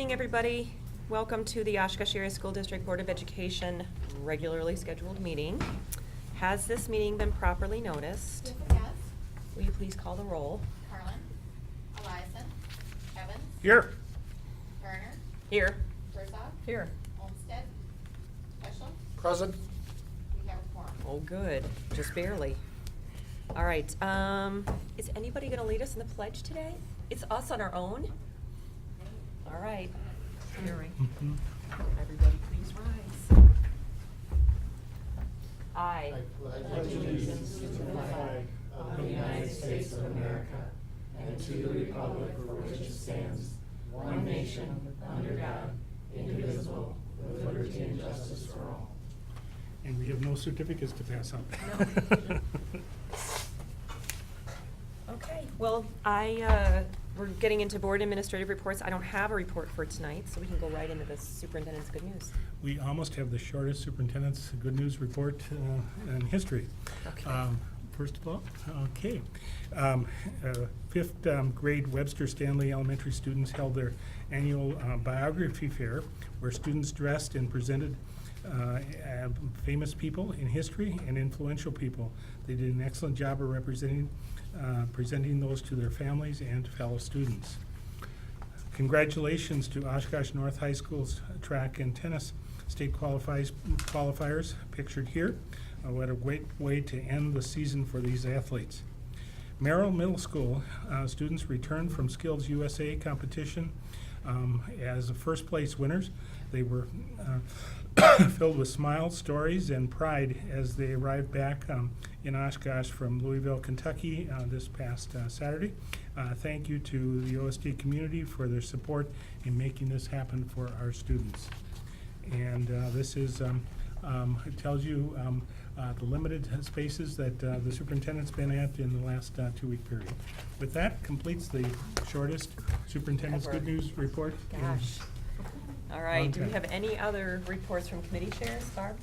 evening, everybody. Welcome to the Oshkosh Area School District Board of Education regularly scheduled meeting. Has this meeting been properly noticed? Yes, it has. Will you please call the roll? Carlin, Eliason, Evans, Here. Garner, Here. Herzog, Here. Olmsted, Peschel. Present. We have a quorum. Oh, good. Just barely. All right. Is anybody going to lead us in the pledge today? It's us on our own? All right. Everybody please rise. I pledge allegiance to the flag of the United States of America and to the republic for which it stands, one nation, under God, indivisible, with liberty and justice for all. And we have no certificates to pass out. Okay, well, we're getting into board administrative reports. I don't have a report for tonight, so we can go right into the superintendent's good news. We almost have the shortest superintendent's good news report in history. Okay. First of all, okay. Fifth grade Webster Stanley Elementary students held their annual biography fair, where students dressed and presented famous people in history and influential people. They did an excellent job of presenting those to their families and fellow students. Congratulations to Oshkosh North High School's track and tennis state qualifiers pictured here. What a great way to end the season for these athletes. Merrill Middle School students returned from Skills USA competition as the first place winners. They were filled with smiles, stories, and pride as they arrived back in Oshkosh from Louisville, Kentucky this past Saturday. Thank you to the OSD community for their support in making this happen for our students. And this is, it tells you the limited spaces that the superintendent's been at in the last 2-week period. With that, completes the shortest superintendent's Ever. good news report. Gosh. All right, do we Okay. have any other reports from committee chairs? Barb?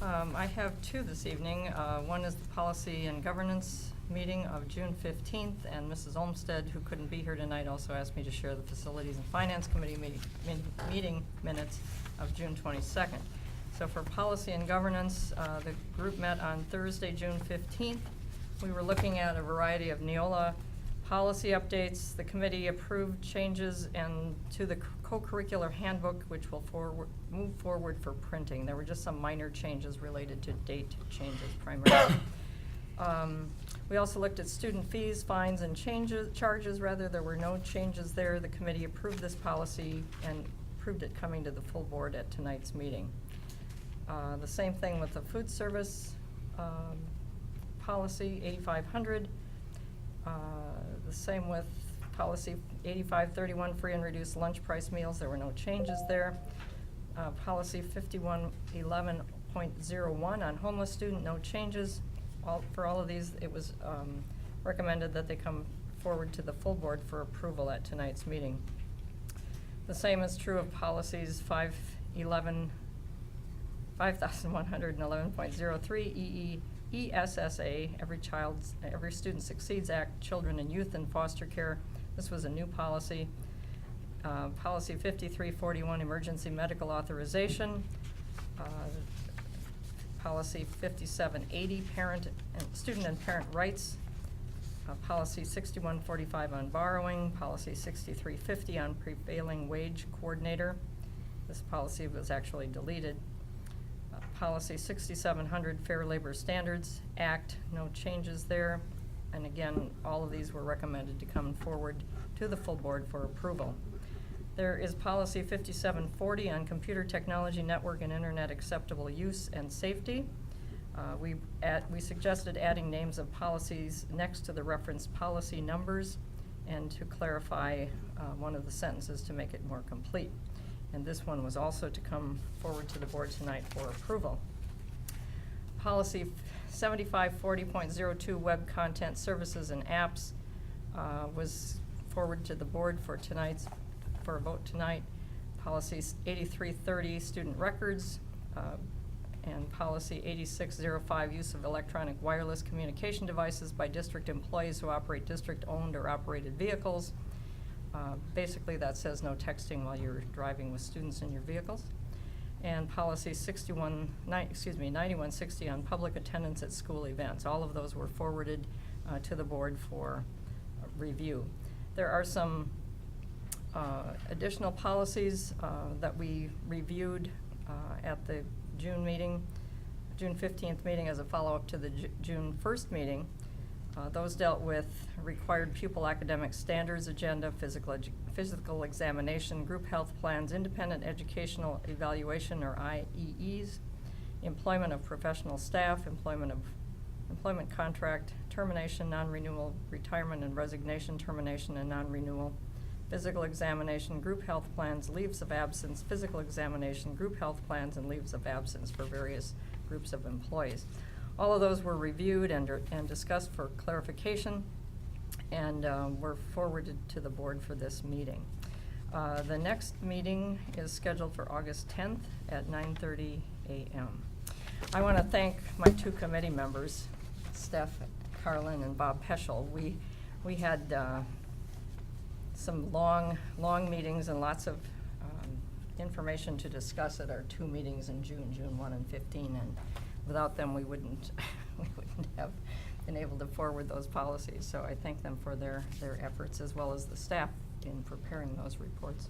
I have two this evening. One is the Policy and Governance meeting of June 15th, and Mrs. Olmsted, who couldn't be here tonight, also asked me to share the Facilities and Finance Committee meeting minutes of June 22nd. So for Policy and Governance, the group met on Thursday, June 15th. We were looking at a variety of Neola policy updates. The committee approved changes to the co-curricular handbook, which will move forward for printing. There were just some minor changes related to date changes primarily. We also looked at student fees, fines, and charges. There were no changes there. The committee approved this policy and approved it coming to the full board at tonight's meeting. The same thing with the food service policy 8500. The same with policy 8531, free and reduced lunch price meals. There were no changes there. Policy 5111.01 on homeless student, no changes. For all of these, it was recommended that they come forward to the full board for approval at tonight's meeting. The same is true of policies 5111.03 ESSA, Every Student Succeeds Act, Children and Youth in Foster Care. This was a new policy. Policy 5341, Emergency Medical Authorization. Policy 5780, Student and Parent Rights. Policy 6145 on borrowing. Policy 6350 on Prevailing Wage Coordinator. This policy was actually deleted. Policy 6700, Fair Labor Standards Act, no changes there. And again, all of these were recommended to come forward to the full board for approval. There is policy 5740 on computer technology, network, and internet acceptable use and safety. We suggested adding names of policies next to the referenced policy numbers and to clarify one of the sentences to make it more complete. And this one was also to come forward to the board tonight for approval. Policy 7540.02, web content services and apps, was forwarded to the board for a vote tonight. Policy 8330, student records, and policy 8605, use of electronic wireless communication devices by district employees who operate district-owned or operated vehicles. Basically, that says no texting while you're driving with students in your vehicles. And policy 9160 on public attendance at school events. All of those were forwarded to the board for review. There are some additional policies that we reviewed at the June 15th meeting as a follow-up to the June 1st meeting. Those dealt with required pupil academic standards agenda, physical examination, group health plans, independent educational evaluation or IEEs, employment of professional staff, employment contract, termination, non-renewal, retirement and resignation, termination and non-renewal, physical examination, group health plans, leaves of absence, physical examination, group health plans, and leaves of absence for various groups of employees. All of those were reviewed and discussed for clarification and were forwarded to the board for this meeting. The next meeting is scheduled for August 10th at 9:30 a.m. I want to thank my two committee members, Steph Carlin and Bob Peschel. We had some long meetings and lots of information to discuss at our two meetings in June 1 and 15, and without them we wouldn't have been able to forward those policies. So I thank them for their efforts, as well as the staff in preparing those reports.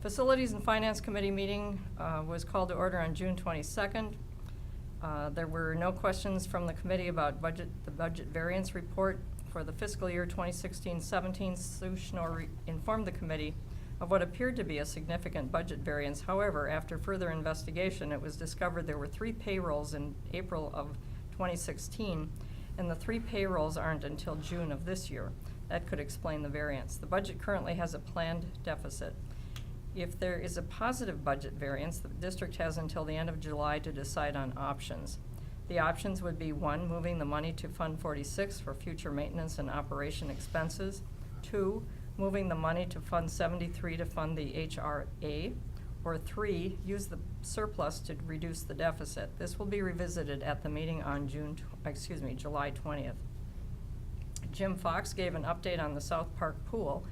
Facilities and Finance Committee meeting was called to order on June 22nd. There were no questions from the committee about the budget variance report for the fiscal year 2016-17. Sue Schnorr informed the committee of what appeared to be a significant budget variance. However, after further investigation, it was discovered there were 3 payrolls in April of 2016, and the 3 payrolls aren't until June of this year. That could explain the variance. The budget currently has a planned deficit. If there is a positive budget variance, the district has until the end of July to decide on options. The options would be: 1, moving the money to Fund 46 for future maintenance and operation expenses; 2, moving the money to Fund 73 to fund the HRA; or 3, use the surplus to reduce the deficit. This will be revisited at the meeting on July 20th. Jim Fox gave an update on the South Park pool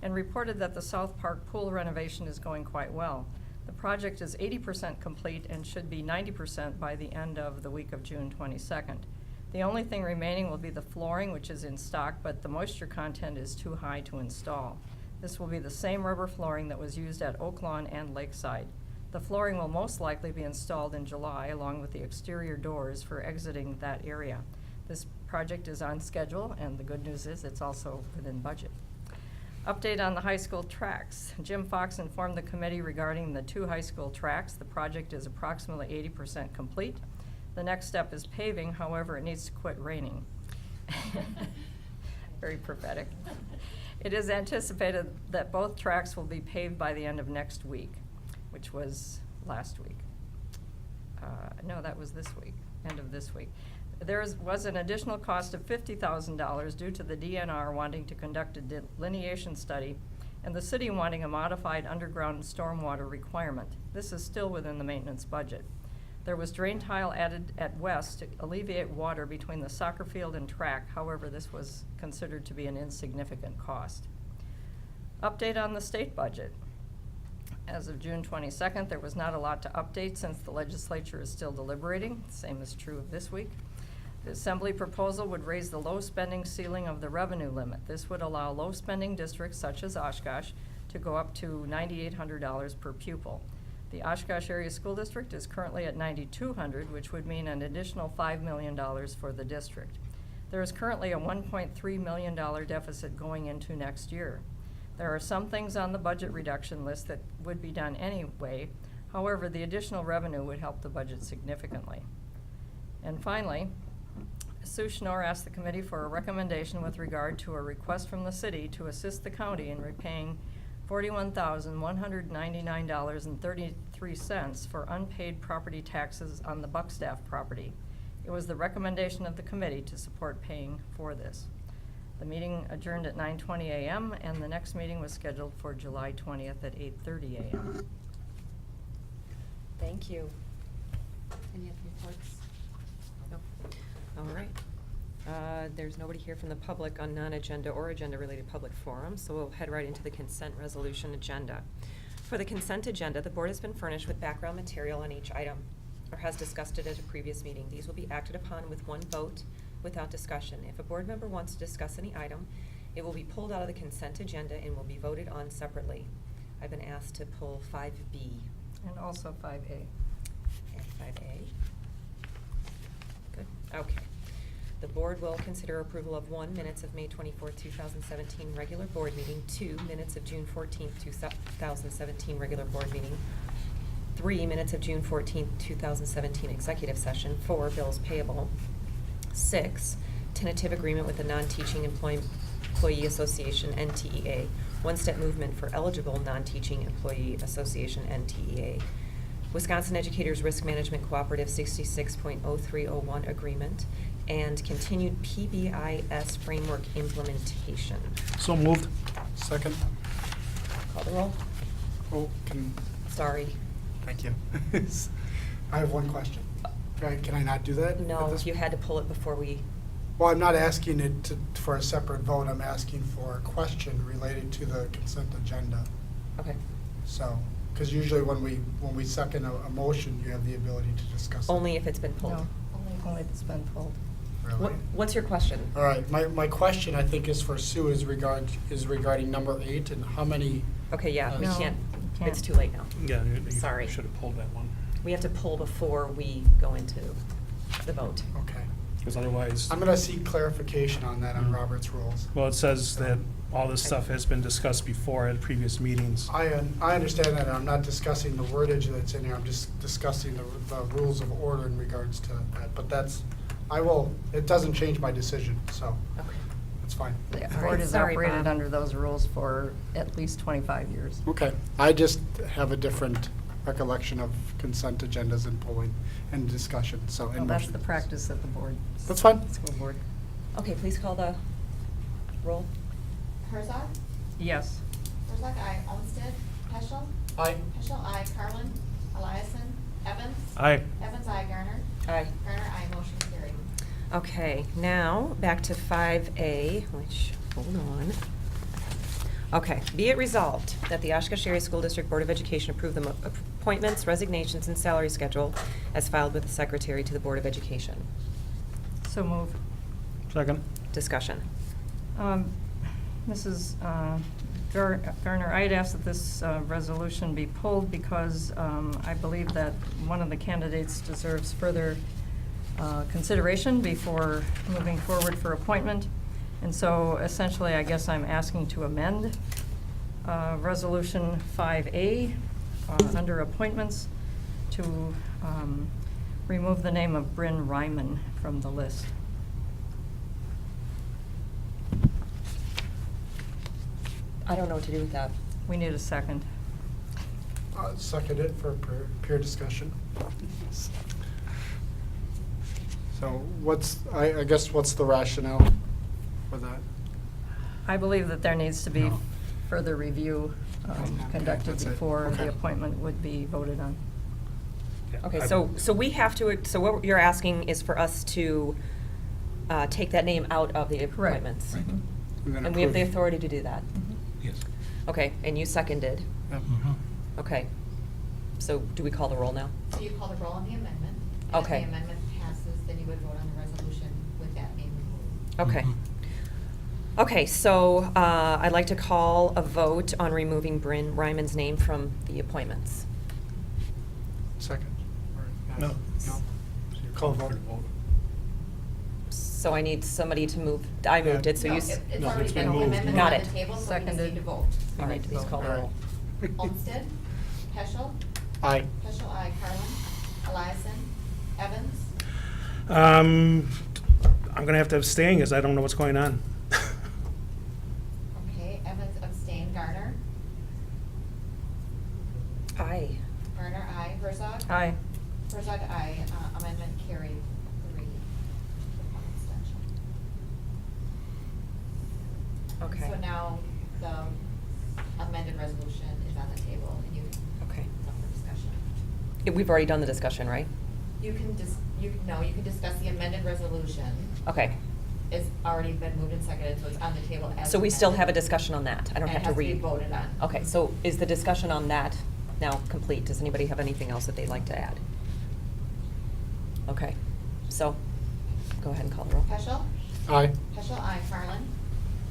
and reported that the South Park pool renovation is going quite well. The project is 80% complete and should be 90% by the end of the week of June 22nd. The only thing remaining will be the flooring, which is in stock, but the moisture content is too high to install. This will be the same rubber flooring that was used at Oak Lawn and Lakeside. The flooring will most likely be installed in July, along with the exterior doors for exiting that area. This project is on schedule, and the good news is it's also within budget. Update on the high school tracks. Jim Fox informed the committee regarding the 2 high school tracks. The project is approximately 80% complete. The next step is paving, however, it needs to quit raining. Very prophetic. It is anticipated that both tracks will be paved by the end of next week, which was last week. No, that was this week, end of this week. There was an additional cost of $50,000 due to the DNR wanting to conduct a delineation study and the city wanting a modified underground stormwater requirement. This is still within the maintenance budget. There was drain tile added at west to alleviate water between the soccer field and track. However, this was considered to be an insignificant cost. Update on the state budget. As of June 22nd, there was not a lot to update since the legislature is still deliberating. The same is true of this week. The Assembly proposal would raise the low spending ceiling of the revenue limit. This would allow low spending districts such as Oshkosh to go up to $9,800 per pupil. The Oshkosh Area School District is currently at $9,200, which would mean an additional $5 million for the district. There is currently a $1.3 million deficit going into next year. There are some things on the budget reduction list that would be done anyway. However, the additional revenue would help the budget significantly. And finally, Sue Schnorr asked the committee for a recommendation with regard to a request from the city to assist the county in repaying $41,199.33 for unpaid property taxes on the Buckstaff property. It was the recommendation of the committee to support paying for this. The meeting adjourned at 9:20 a.m. and the next meeting was scheduled for July 20th at 8:30 a.m. Thank you. Any other reports? Nope. All right. There's nobody here from the public on non-agenda or agenda-related public forums, so we'll head right into the consent resolution agenda. For the consent agenda, the board has been furnished with background material on each item, or has discussed it at a previous meeting. These will be acted upon with one vote without discussion. If a board member wants to discuss any item, it will be pulled out of the consent agenda and will be voted on separately. I've been asked to pull 5B And also 5A. and 5A. Good, okay. The board will consider approval of 1, minutes of May 24th, 2017, regular board meeting, 2, minutes of June 14th, 2017, regular board meeting, 3, minutes of June 14th, 2017, executive session, 4, bills payable, 6, tentative agreement with the Non-Teaching Employee Association, NTEA, one-step movement for eligible Non-Teaching Employee Association, NTEA, Wisconsin Educators Risk Management Cooperative 66.0301 agreement, and continued PBIS framework implementation. So moved. Second. Call the roll. Oh, Sorry. thank you. I have one question. Can I not do that? at No, this- you had to pull it before we, Well, I'm not asking it for a separate vote. I'm asking for a question related to the consent agenda. okay. So, because usually when we second a motion, you have the ability to discuss it. Only if it's been pulled. No, only if it's been pulled. Really? What's your question? All right, my question, I think, is for Sue, is regarding number 8 and how many, Okay, yeah, we No, can't, you can't. it's too late now. Yeah, Sorry. you should have pulled that one. We have to pull before we go into the vote. okay. Because otherwise, I'm gonna seek clarification on that on Mm. Robert's rules. well, it says that all this stuff has been discussed before at previous meetings. I understand that, and I'm not discussing the wordage that's in here, I'm just discussing the rules of order in regards to that, but it doesn't change my decision, so Okay. it's fine. The All right, board has sorry, operated Bob. under those rules for at least 25 years. Okay, I just have a different recollection of consent agendas and pulling and discussion, so. Well, and that's the motions. practice at the board. That's fine. School board. Okay, please call the roll. Herzog? Yes. Herzog, aye. Olmsted? Peschel? Aye. Peschel, aye. Carlin? Eliason? Evans? Aye. Evans, aye. Garner? Aye. Garner, aye. Motion carried. Okay, now, back to 5A, which, hold on. Okay, be it resolved that the Oshkosh Area School District Board of Education approve the appointments, resignations, and salary schedule as filed with the Secretary to the Board of Education. So move. Second. Discussion. Mrs. Garner, I had asked that this resolution be pulled because I believe that one of the candidates deserves further consideration before moving forward for appointment. And so essentially, I guess I'm asking to amend Resolution 5A under appointments to remove the name of Bryn Ryman from the list. I don't know what to do with that. We need a second. Second it for peer discussion. So I guess what's the rationale for that? I believe that there needs to be No. further review Okay, conducted that's it. before Okay. the appointment would be voted on. Yeah, Okay, I- so we have to, so what you're asking is for us to take that name out of the Correct. appointments? Mhm. then And we have the approve. authority to do that? Yes. Okay, and you seconded. Yep. Okay. So do we call the roll now? So you call the roll on the amendment. And Okay. if the amendment passes, then you would vote on the resolution with that name removed. Okay. Mhm. Okay, so I'd like to call a vote on removing Bryn Ryman's name from the appointments. Second. Or No. No. So you're Call calling for vote. the vote. So I need somebody to move, I moved it, so No, you. it's No, already it's been, been the moved. amendment Got on it. the table, so we just Seconded. need to vote. All right, to please vote. call the roll. Olmsted? Peschel? Aye. Peschel, aye. Carlin? Eliason? Evans? I'm gonna have to abstain because I don't know what's going on. Okay, Evans abstain. Garner? Aye. Garner, aye. Herzog? Aye. Herzog, aye. Amendment carried 3 with 1 abstention. Okay. So now the amended resolution is on the table and you can, Okay. it's up for discussion. We've already done the discussion, right? You can you can discuss the amended resolution. Okay. it's already been moved and seconded, so it's on the table as. So we still have a amended. discussion on that. I don't And have to read. It has to be voted on. Okay, so is the discussion on that now complete? Does anybody have anything else that they'd like to add? Okay, so, go ahead and call the roll. Peschel. Aye. Peschel, aye. Carlin.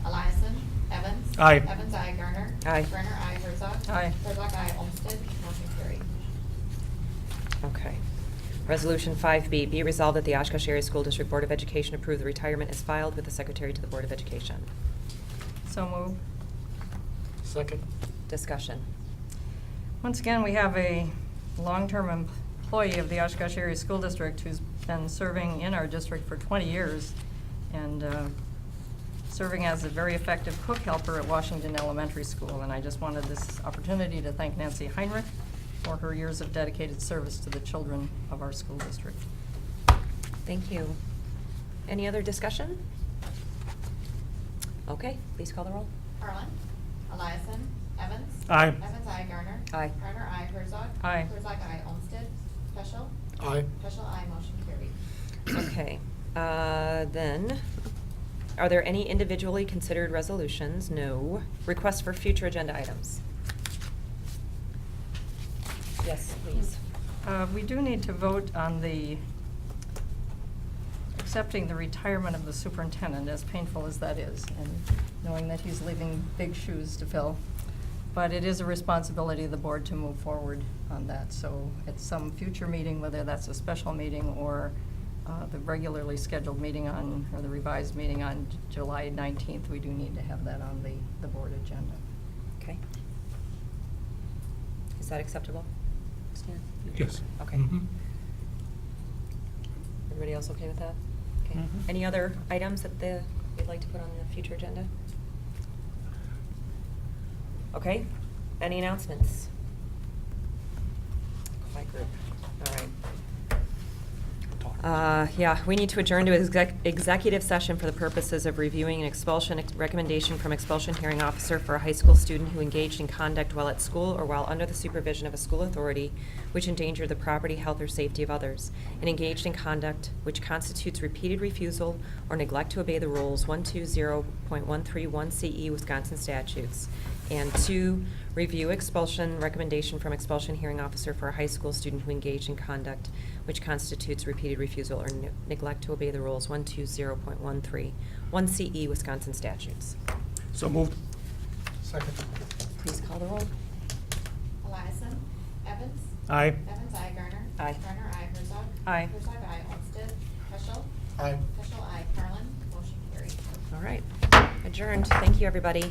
Eliason. Evans. Aye. Evans, aye. Garner. Aye. Garner, aye. Herzog. Aye. Herzog, aye. Olmsted. Motion carried. Okay. Resolution 5B, be it resolved that the Oshkosh Area School District Board of Education approve the retirement as filed with the Secretary to the Board of Education. So moved. Second. Discussion. Once again, we have a long-term employee of the Oshkosh Area School District who's been serving in our district for 20 years and serving as a very effective cook helper at Washington Elementary School. And I just wanted this opportunity to thank Nancy Heinrich for her years of dedicated service to the children of our school district. Thank you. Any other discussion? Okay, please call the roll. Carlin. Eliason. Evans. Aye. Evans, aye. Garner. Aye. Garner, aye. Herzog. Aye. Herzog, aye. Olmsted. Peschel. Aye. Peschel, aye. Motion carried. Okay, then, are there any individually considered resolutions? No. Requests for future agenda items? Yes, please. We do need to vote on the accepting the retirement of the superintendent, as painful as that is, and knowing that he's leaving big shoes to fill. But it is a responsibility of the board to move forward on that. So at some future meeting, whether that's a special meeting or the regularly scheduled meeting on, or the revised meeting on July 19th, we do need to have that on the board agenda. Okay. Is that acceptable? Stan? Yes. Okay. Mhm. Everybody else okay with that? Okay. Mhm. Any other items that you'd like to put on the future agenda? Okay. Any announcements? Quiet group. All right. Yeah, we need to adjourn to executive session for the purposes of reviewing an expulsion recommendation from expulsion hearing officer for a high school student who engaged in conduct while at school or while under the supervision of a school authority which endangered the property, health, or safety of others, and engaged in conduct which constitutes repeated refusal or neglect to obey the rules 120.131 CE Wisconsin statutes. And 2, review expulsion recommendation from expulsion hearing officer for a high school student who engaged in conduct which constitutes repeated refusal or neglect to obey the rules 120.131 CE Wisconsin statutes. So moved. Second. Please call the roll. Eliason. Evans. Aye. Evans, aye. Garner. Aye. Garner, aye. Herzog. Aye. Herzog, aye. Olmsted. Peschel. Aye. Peschel, aye. Carlin. Motion carried. All right. Adjourned. Thank you, everybody.